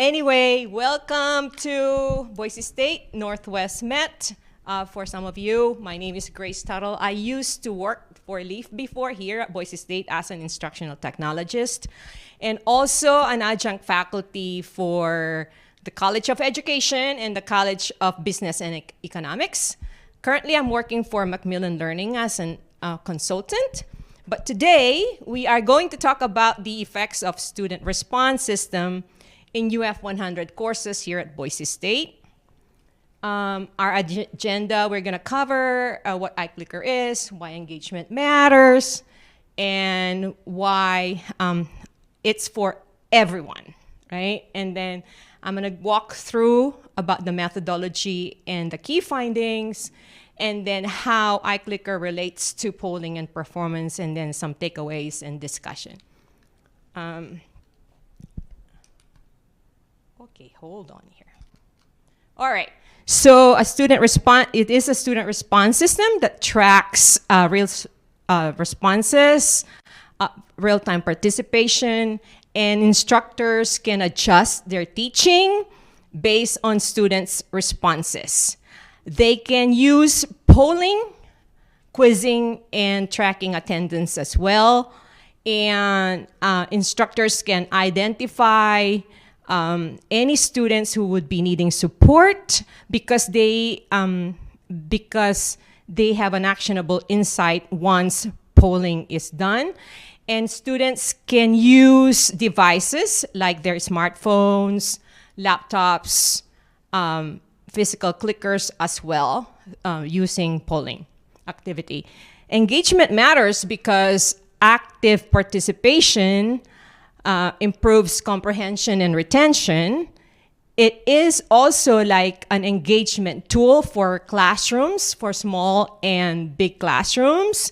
Anyway, welcome to Boise State Northwest Met. For some of you, my name is Grace Tuttle. I used to work for LEAF before here at Boise State as an instructional technologist and also an adjunct faculty for the College of Education and the College of Business and Economics. Currently, I'm working for Macmillan Learning as a consultant. But today, we are going to talk about the effects of student response system in UF 100 courses here at Boise State. Our agenda, we're going to cover what iClicker is, why engagement matters, and why it's for everyone, right? And then I'm going to walk through about the methodology and the key findings, and then how iClicker relates to polling and performance, and then some takeaways and discussion. Okay, hold on here. All right. So it is a student response system that tracks responses, real-time participation, and instructors can adjust their teaching based on students' responses. They can use polling, quizzing, and tracking attendance as well. And instructors can identify any students who would be needing support because they have an actionable insight once polling is done. And students can use devices like their smartphones, laptops, physical clickers as well, using polling activity. Engagement matters because active participation improves comprehension and retention. It is also like an engagement tool for classrooms, for small and big classrooms.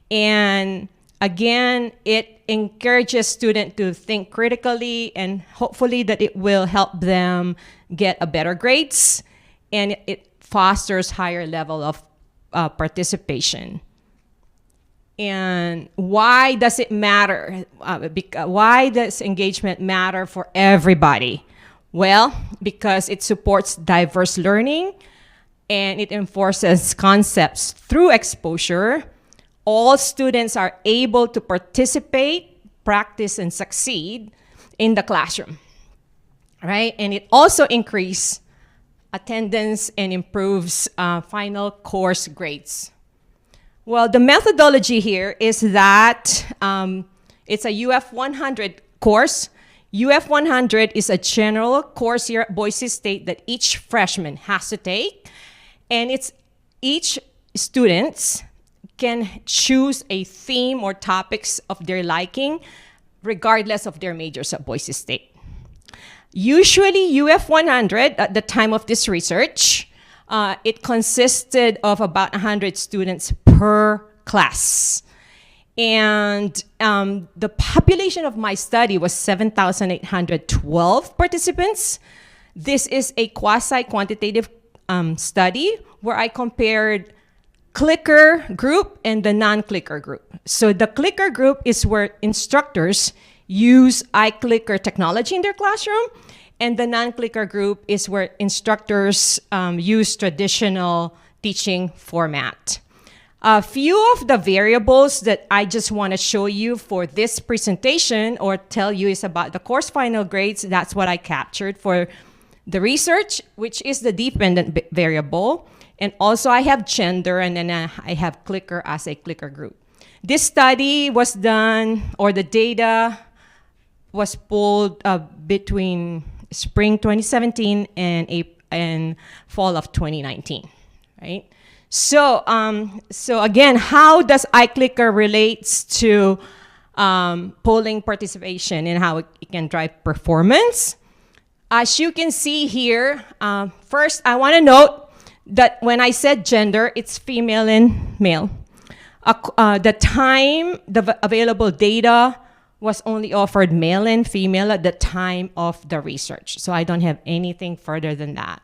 And again, it encourages students to think critically, and hopefully that it will help them get a better grades, and it fosters higher level of participation. And why does it matter? Why does engagement matter for everybody? Well, because it supports diverse learning and it enforces concepts through exposure. All students are able to participate, practice, and succeed in the classroom, right? And it also increases attendance and improves final course grades. Well, the methodology here is that it's a UF 100 course. UF 100 is a general course here at Boise State that each freshman has to take. And each student can choose a theme or topics of their liking, regardless of their majors at Boise State. Usually, UF 100, at the time of this research, it consisted of about 100 students per class. And the population of my study was 7,812 participants. This is a quasi-quantitative study where I compared clicker group and the non-clicker group. So the clicker group is where instructors use iClicker technology in their classroom, and the non-clicker group is where instructors use traditional teaching format. A few of the variables that I just want to show you for this presentation or tell you is about the course final grades. That's what I captured for the research, which is the dependent variable. And also I have gender, and then I have clicker as a clicker group. This study was done, or the data was pulled between spring 2017 and fall of 2019, right? So again, how does iClicker relates to polling participation and how it can drive performance? As you can see here, first I want to note that when I said gender, it's female and male. The available data was only offered male and female at the time of the research. So I don't have anything further than that.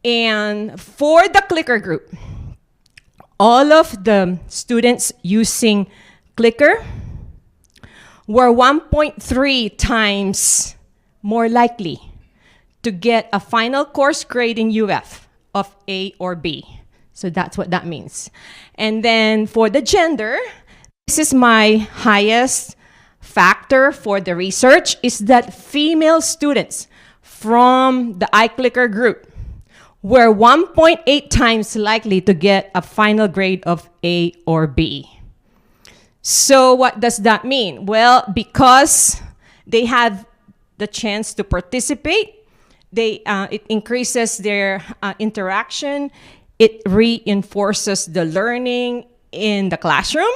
And for the clicker group, all of the students using clicker were 1.3 times more likely to get a final course grade in UF of A or B. So that's what that means. And then for the gender, this is my highest factor for the research, is that female students from the iClicker group were 1.8 times likely to get a final grade of A or B. So what does that mean? Well, because they have the chance to participate, it increases their interaction, it reinforces the learning in the classroom,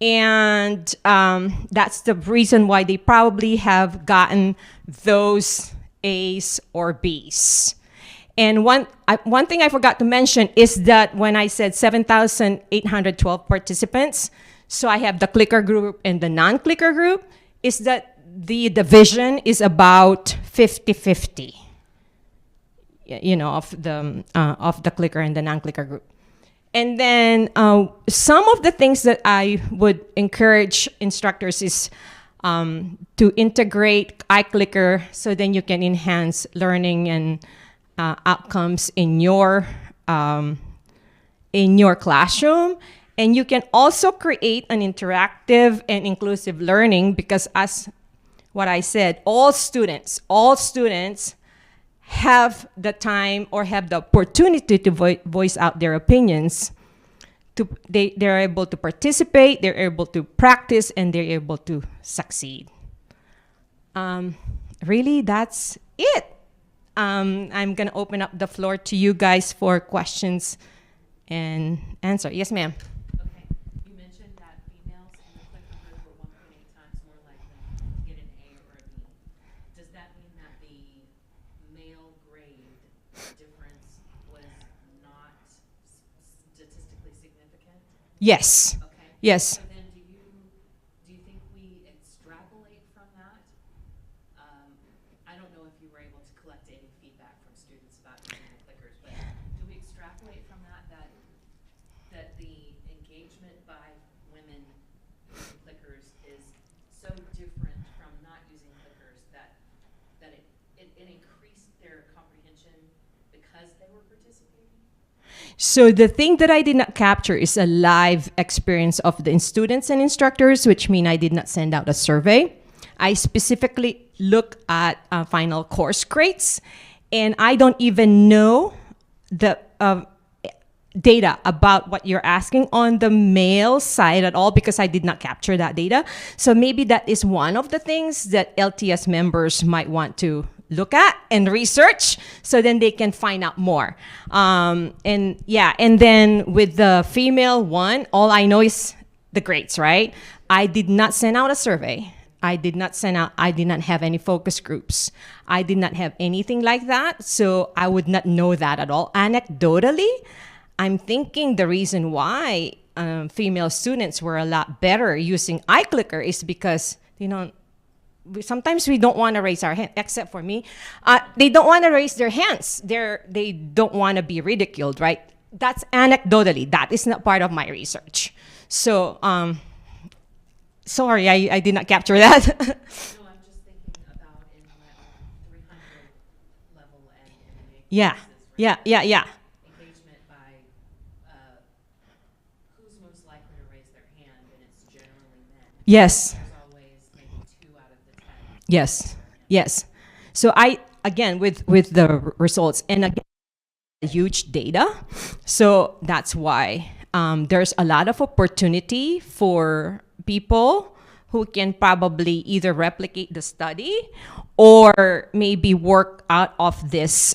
and that's the reason why they probably have gotten those A's or B's. And one thing I forgot to mention is that when I said 7,812 participants, so I have the clicker group and the non-clicker group, is that the division is about 50-50, of the clicker and the non-clicker group. And then some of the things that I would encourage instructors is to integrate iClicker, so then you can enhance learning and outcomes in your classroom. And you can also create an interactive and inclusive learning, because as what I said, all students have the time or have the opportunity to voice out their opinions. They're able to participate, they're able to practice, and they're able to succeed. Really, that's it. I'm going to open up the floor to you guys for questions and answer. Yes, ma'am. Okay. You mentioned that females in the clicker group were 1.8 times more likely to get an A or a B. Does that mean that the male grade difference was not statistically significant? Yes. Okay. Yes. So then do you think we extrapolate from that? I don't know if you were able to collect any feedback from students about using the clickers, but do we extrapolate from that the engagement by women using clickers is so different from not using clickers that it increased their comprehension because they were participating? So the thing that I did not capture is a live experience of the students and instructors, which mean I did not send out a survey. I specifically look at final course grades, and I don't even know the data about what you're asking on the male side at all, because I did not capture that data. So maybe that is one of the things that LTS members might want to look at and research, so then they can find out more. And then with the female one, all I know is the grades, right? I did not send out a survey. I did not have any focus groups. I did not have anything like that, so I would not know that at all. Anecdotally, I'm thinking the reason why female students were a lot better using iClicker is because, sometimes we don't want to raise our hand, except for me. They don't want to raise their hands. They don't want to be ridiculed, right? That's anecdotally. That is not part of my research. So, sorry, I did not capture that. No, I'm just thinking about in my own 300 level and MMA Yeah. engagement by who's most likely to raise their hand, and it's generally men. Yes. There's always maybe 2 out of the 10. Yes. So again, with the results, and again, huge data. So that's why there's a lot of opportunity for people who can probably either replicate the study or maybe work out of this,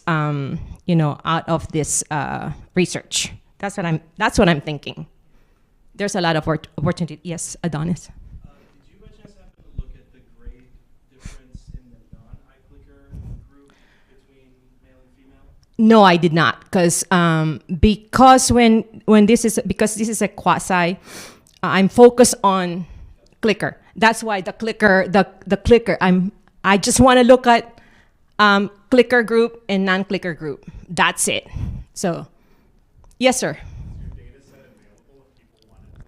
research. That's what I'm thinking. There's a lot of opportunity. Yes, Adonis. Did you by chance happen to look at the grade difference in the non-iClicker group between male and female? No, I did not, because this is a quasi. I'm focused on clicker. That's why the clicker. I just want to look at clicker group and non-clicker group. That's it. So, yes, sir. Is your data set available if people wanted to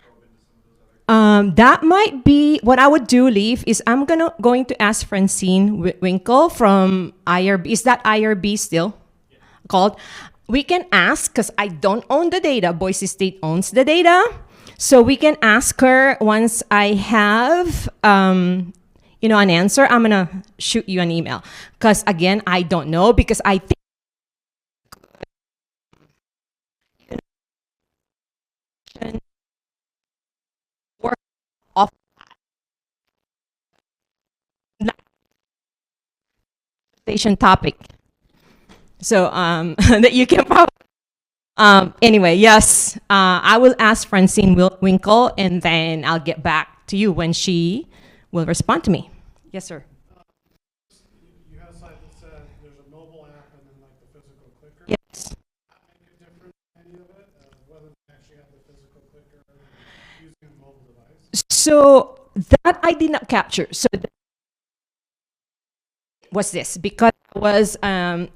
probe into some of those other That might be what I would do, Leaf, is I'm going to ask Francine Winkle from IRB. Is that IRB still called? We can ask, because I don't own the data. Boise State owns the data. So we can ask her once I have, an answer. I'm going to shoot you an email. Because, again, I don't know, because I think work off station topic. So that you can probably. Anyway, yes, I will ask Francine Winkle, and then I'll get back to you when she will respond to me. Yes, sir. You had a slide that said there's a mobile app and then like the physical clicker. Yes. That make a difference in any of it, whether they actually have the physical clicker or using a mobile device? So that I did not capture. So was this because I was a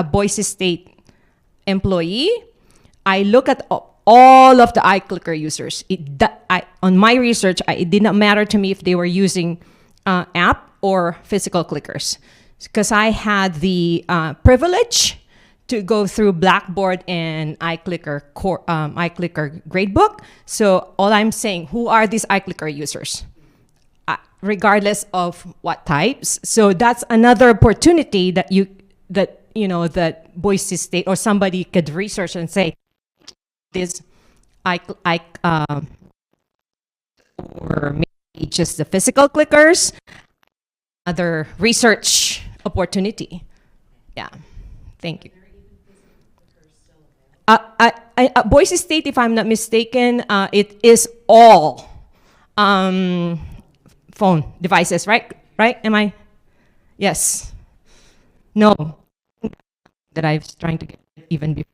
Boise State employee? I look at all of the iClicker users. On my research, it did not matter to me if they were using app or physical clickers, because I had the privilege to go through Blackboard and iClicker iClicker gradebook. So all I'm saying, who are these iClicker users? Regardless of what types. So that's another opportunity that Boise State or somebody could research and say, this or maybe just the physical clickers, other research opportunity. Yeah, thank you. Boise State, if I'm not mistaken, it is all phone devices, right? Right? Am I? Yes. No. That I was trying to get even before.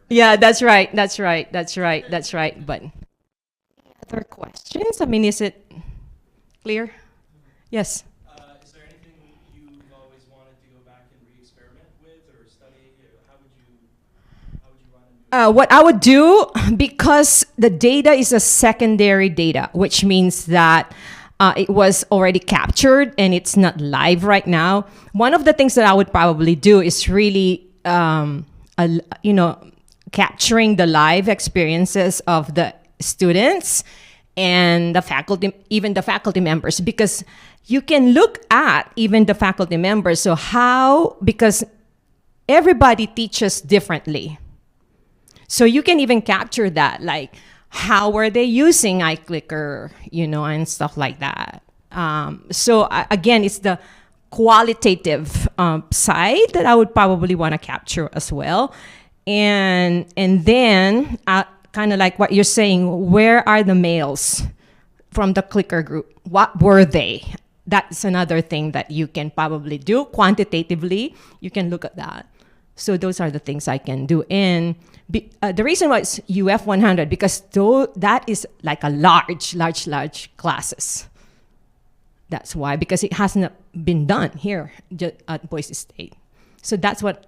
Yeah, that's right. But other questions? I mean, is it clear? Yes. Is there anything you've always wanted to go back and re-experiment with or study? How would you run and do What I would do, because the data is a secondary data, which means that it was already captured and it's not live right now. One of the things that I would probably do is really, capturing the live experiences of the students and the faculty, even the faculty members, because you can look at even the faculty members. So because everybody teaches differently. So you can even capture that, like how were they using iClicker, and stuff like that. Again, it's the qualitative side that I would probably want to capture as well. And then kind of like what you're saying, where are the males from the clicker group? What were they? That's another thing that you can probably do quantitatively. You can look at that. So those are the things I can do. And the reason why it's UF 100, because that is like a large classes. That's why, because it hasn't been done here at Boise State. So that's what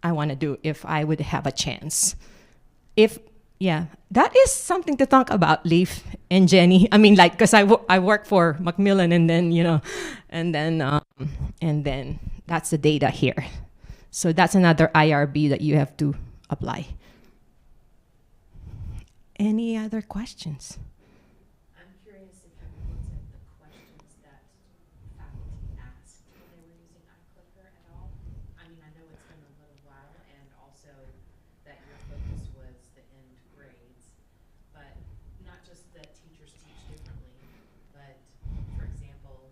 I want to do if I would have a chance. That is something to talk about, Leaf and Jenny. I mean, like, because I work for Macmillan, and then and then that's the data here. So that's another IRB that you have to apply. Any other questions? I'm curious if you looked at the questions that faculty asked when they were using iClicker at all. I mean, I know it's been a little while, and also that your focus was the end grades, but not just that teachers teach differently, but for example,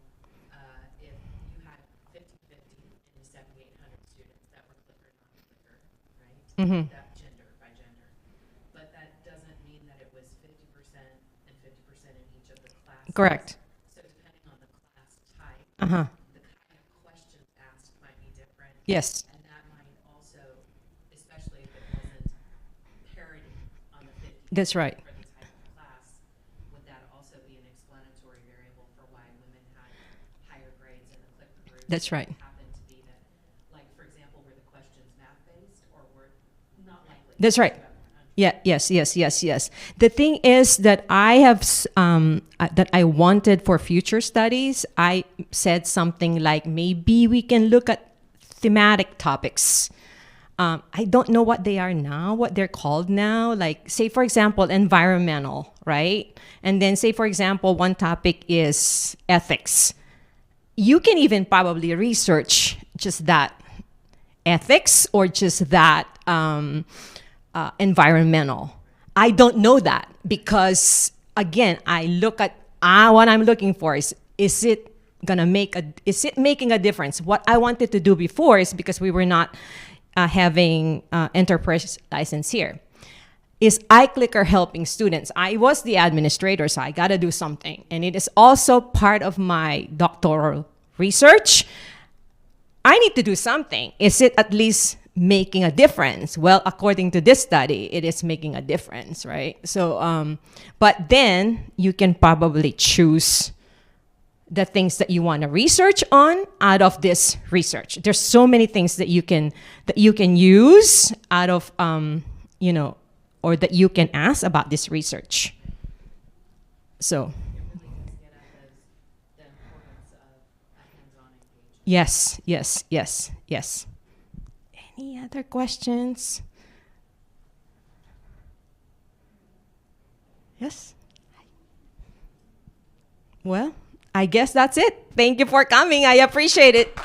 if you had 50-50 in the 7,800 students that were clicker, non-clicker, right? Mm-hmm. That gender by gender. But that doesn't mean that it was 50% and 50% in each of the classes. Correct. So depending on the class type, Uh-huh. the kind of questions asked might be different. Yes. And that might also, especially if it wasn't parity on the 50 That's right. for the type of class, would that also be an explanatory variable for why women had higher grades in the clicker group? That's right. It happened to be that, like, for example, were the questions math-based or were not likely? That's right. Yeah, yes. The thing is that I have that I wanted for future studies. I said something like maybe we can look at thematic topics. I don't know what they are now, what they're called now. Like, say for example, environmental, right? And then say for example, one topic is ethics. You can even probably research just that ethics or just that environmental. I don't know that because again, I look at what I'm looking for is it is it making a difference? What I wanted to do before is because we were not having enterprise license here. Is iClicker helping students? I was the administrator, so I got to do something. And it is also part of my doctoral research. I need to do something. Is it at least making a difference? Well, according to this study, it is making a difference, right? So, but then you can probably choose the things that you want to research on out of this research. There's so many things that you can use out of, or that you can ask about this research. So, It really does get at the importance of a hands-on engagement. yes. Any other questions? Yes? Well, I guess that's it. Thank you for coming. I appreciate it.